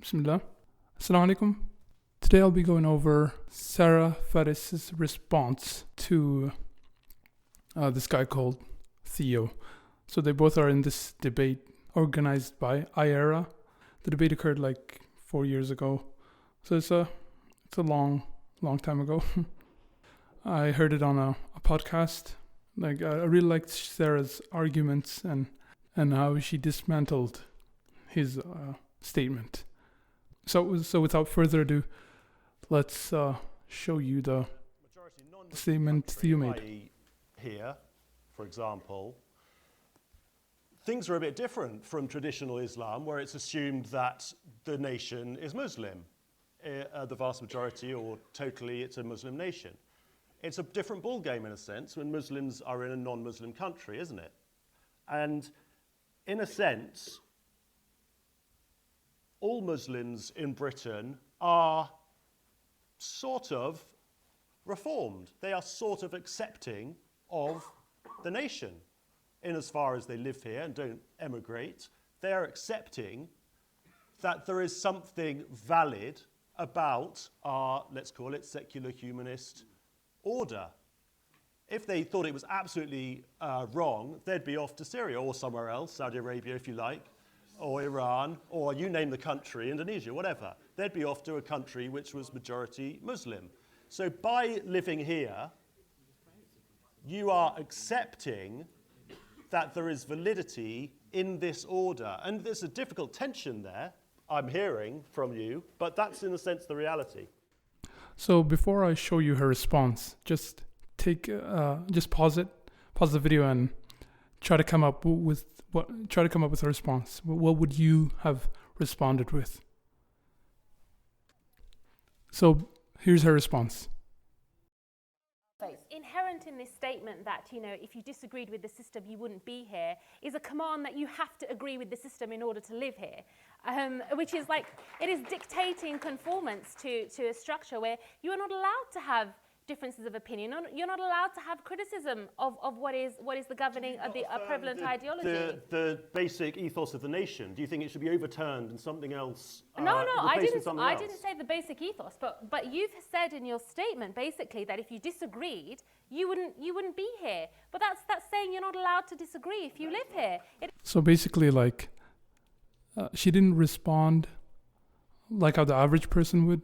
Bismillah. Assalamu alaikum. Today I'll be going over Sarah Faris's response to this guy called Theo. So they both are in this debate organized by IERA. The debate occurred like 4 years ago. So it's a long time ago. I heard it on a podcast. I really liked Sarah's arguments and how she dismantled his statement. So without further ado, let's show you the statement Theo made. Here, for example, things are a bit different from traditional Islam, where it's assumed that the nation is Muslim. The vast majority, or totally, it's a Muslim nation. It's a different ballgame in a sense when Muslims are in a non-Muslim country, isn't it? And in a sense, all Muslims in Britain are sort of reformed. They are sort of accepting of the nation in as far as they live here and don't emigrate. They are accepting that there is something valid about our, let's call it, secular humanist order. If they thought it was absolutely wrong, they'd be off to Syria or somewhere else, Saudi Arabia if you like, or Iran, or you name the country, Indonesia, whatever. They'd be off to a country which was majority Muslim. So by living here, you are accepting that there is validity in this order. And there's a difficult tension there, I'm hearing from you, but that's in a sense the reality. So before I show you her response, just pause the video and try to come up with a response. What would you have responded with? So here's her response. Inherent in this statement that, if you disagreed with the system, you wouldn't be here, is a command that you have to agree with the system in order to live here, which is like, it is dictating conformance to a structure where you are not allowed to have differences of opinion. You're not allowed to have criticism of what is the governing, the prevalent ideology. The basic ethos of the nation. Do you think it should be overturned and something else? No, I didn't say the basic ethos, but you've said in your statement basically that if you disagreed, you wouldn't be here. But that's saying you're not allowed to disagree if you live here. So basically, she didn't respond like how the average person would.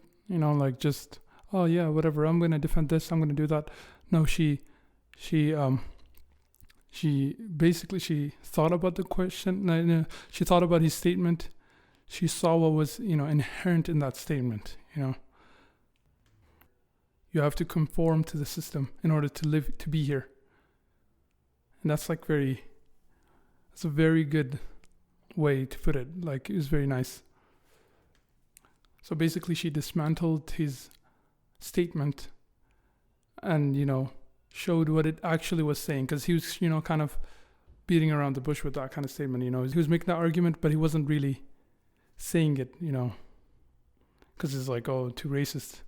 Just, oh yeah, whatever, I'm going to defend this, I'm going to do that. No, she basically thought about the question. She thought about his statement. She saw what was, inherent in that statement. You have to conform to the system in order to be here. And that's that's a very good way to put it. It was very nice. So basically she dismantled his statement and showed what it actually was saying, because he was kind of beating around the bush with that kind of statement. He was making that argument, but he wasn't really saying it, because it's like, oh, too racist.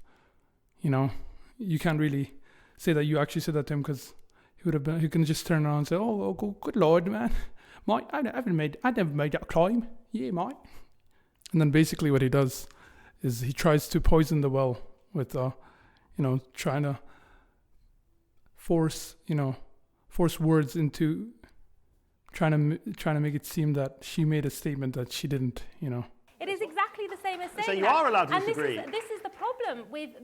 You can't really say that you actually said that to him, because he can just turn around and say, oh good lord, man, mate, I never made that claim. Yeah, mate. And then basically what he does is he tries to poison the well with trying to force words into trying to make it seem that she made a statement that she didn't. It is exactly the same as saying so you are allowed to and disagree.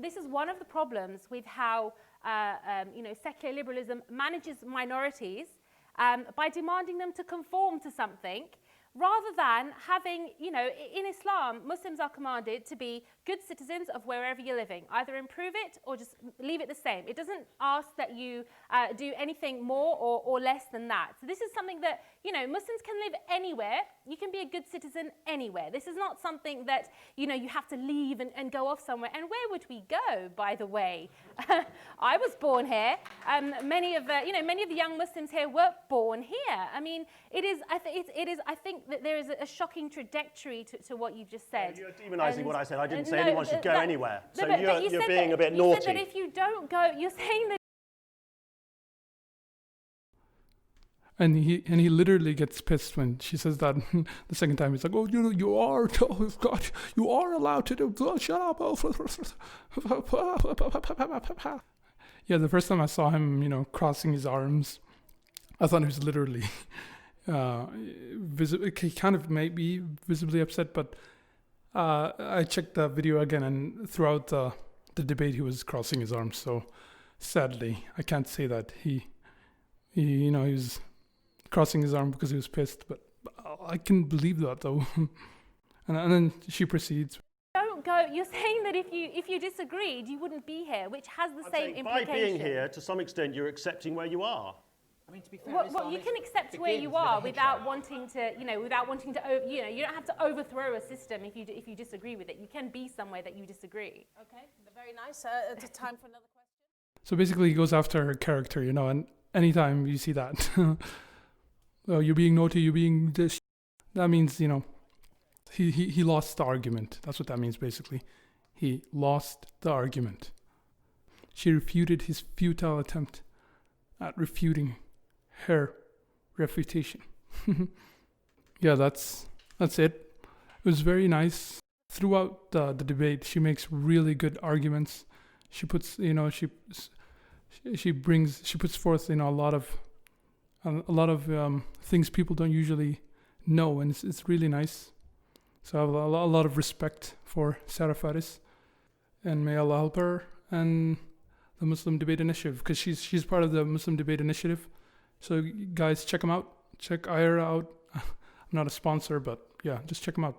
This is one of the problems with how secular liberalism manages minorities by demanding them to conform to something, rather than having, in Islam, Muslims are commanded to be good citizens of wherever you're living. Either improve it or just leave it the same. It doesn't ask that you do anything more or less than that. So this is something that, Muslims can live anywhere. You can be a good citizen anywhere. This is not something that, you have to leave and go off somewhere. And where would we go, by the way? I was born here. Many of the young Muslims here were born here. I mean, I think that there is a shocking trajectory to what you've just said. You're demonising what I said. I didn't say anyone should go anywhere. So you're being a bit naughty. You said that if you don't go, you're saying that. And he literally gets pissed when she says that the second time. He's like, oh, you are, oh God, you are allowed to do, oh, shut up. Yeah, the first time I saw him, crossing his arms, I thought he was literally, he kind of may be visibly upset, but I checked the video again, and throughout the debate, he was crossing his arms. So sadly, I can't say that he was crossing his arm because he was pissed, but I can believe that though. and then she proceeds. Don't go. You're saying that if you disagreed, you wouldn't be here, which has the same implication. By being here, to some extent, you're accepting where you are. I mean, to be fair, well, you can accept where you are without wanting to, you don't have to overthrow a system if you disagree with it. You can be somewhere that you disagree. Okay, very nice. It's time for another question. So basically, he goes after her character, and anytime you see that, oh, you're being naughty, you're being this, that means, he lost the argument. That's what that means, basically. He lost the argument. She refuted his futile attempt at refuting her refutation. Yeah, that's it. It was very nice. Throughout the debate, she makes really good arguments. She puts, she puts forth, a lot of things people don't usually know, and it's really nice. So I have a lot of respect for Sarah Faris, and may Allah help her and the Muslim Debate Initiative, because she's part of the Muslim Debate Initiative. So guys, check them out. Check IERA out. I'm not a sponsor, but yeah, just check them out.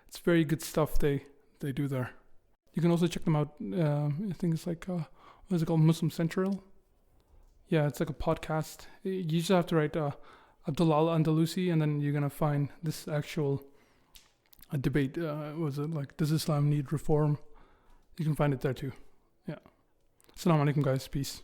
It's very good stuff they do there. You can also check them out. I think it's like, what is it called? Muslim Central? Yeah, it's like a podcast. You just have to write Abdullah Al-Andalusi, and then you're going to find this actual debate. Was it like, does Islam need reform? You can find it there too. Yeah. Assalamu alaikum, guys. Peace.